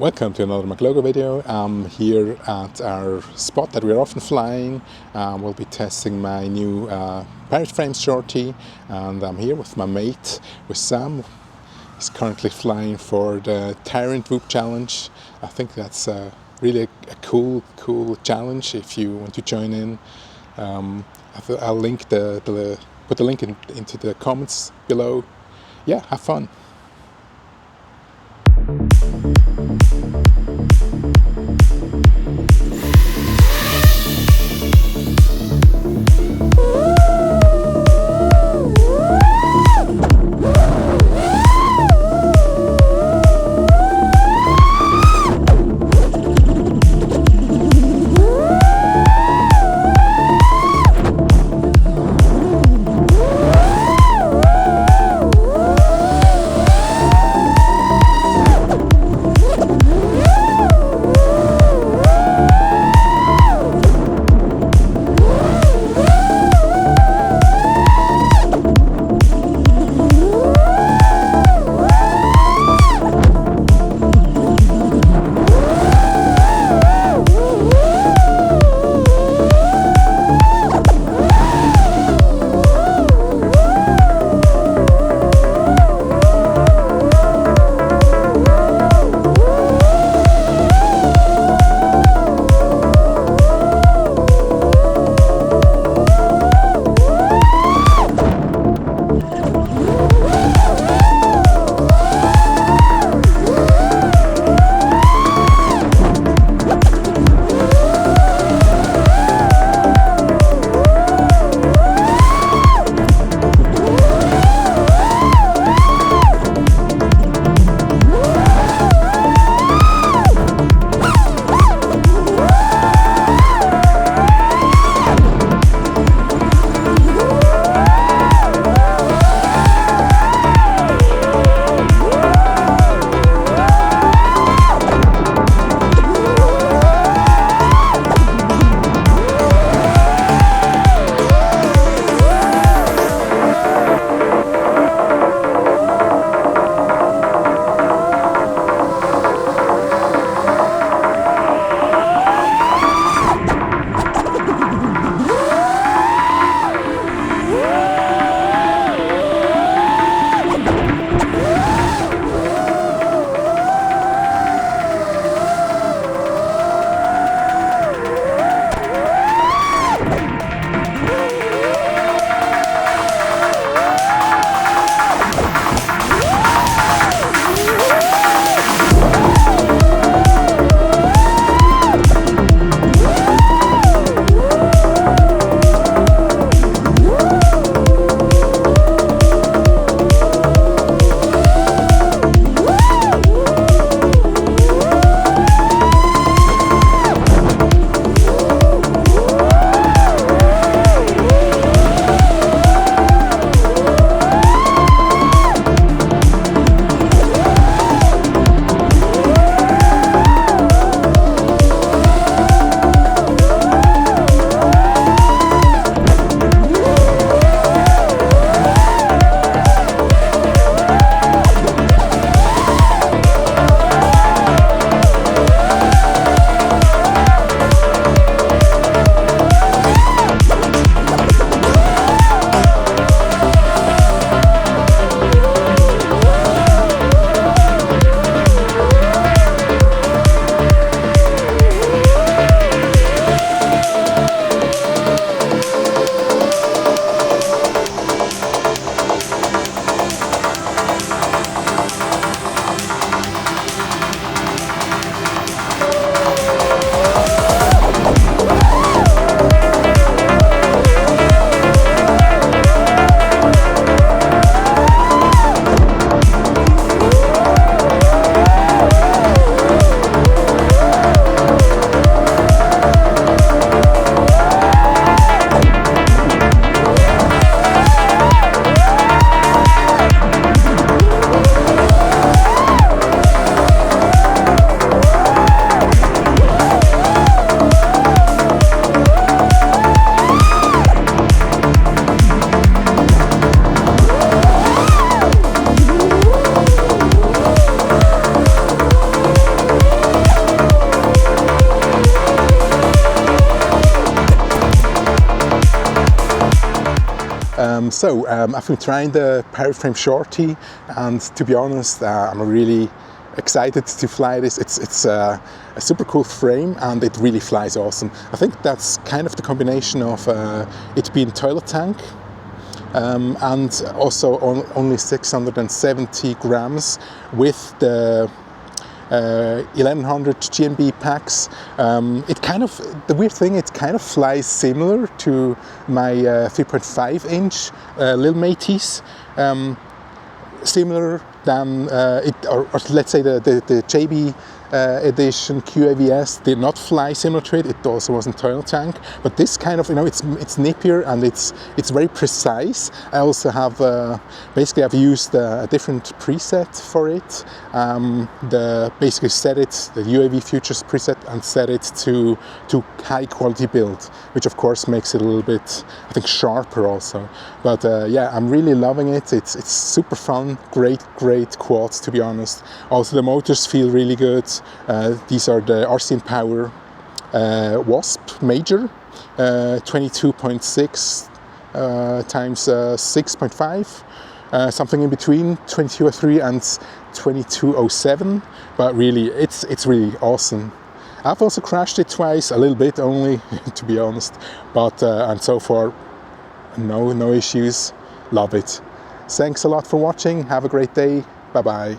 Welcome to another McLogo video. I'm here at our spot that we're often flying. We'll be testing my new PiratFrames Shorty, and I'm here with my mate, with Sam. He's currently flying for the Tyrant Whoop Challenge. I think that's really a cool challenge if you want to join in. I'll link put the link into the comments below. Yeah, have fun. I've been trying the PiratFrames Shorty, and to be honest, I'm really excited to fly this. It's a super cool frame, and it really flies awesome. I think that's kind of the combination of it being toilet tank, and also only 670 grams with the 1100 GMB packs. The weird thing, it kind of flies similar to my 3.5 inch Lil Mateys. Similar than or let's say the JB edition QAVS did not fly similar to it. It also wasn't toilet tank, but this kind of, it's nippier and it's very precise. I also have basically I've used a different preset for it. Basically set it, the UAV Futures preset, and set it to high quality build, which of course makes it a little bit, I think, sharper also. But yeah, I'm really loving it. It's super fun, great quads, to be honest. Also the motors feel really good. These are the RCinpower Wasp Major, 22.6 times 6.5, something in between 2203 and 2207. But really, it's really awesome. I've also crashed it twice, a little bit only, to be honest. But and so far, no issues. Love it. Thanks a lot for watching. Have a great day. Bye bye.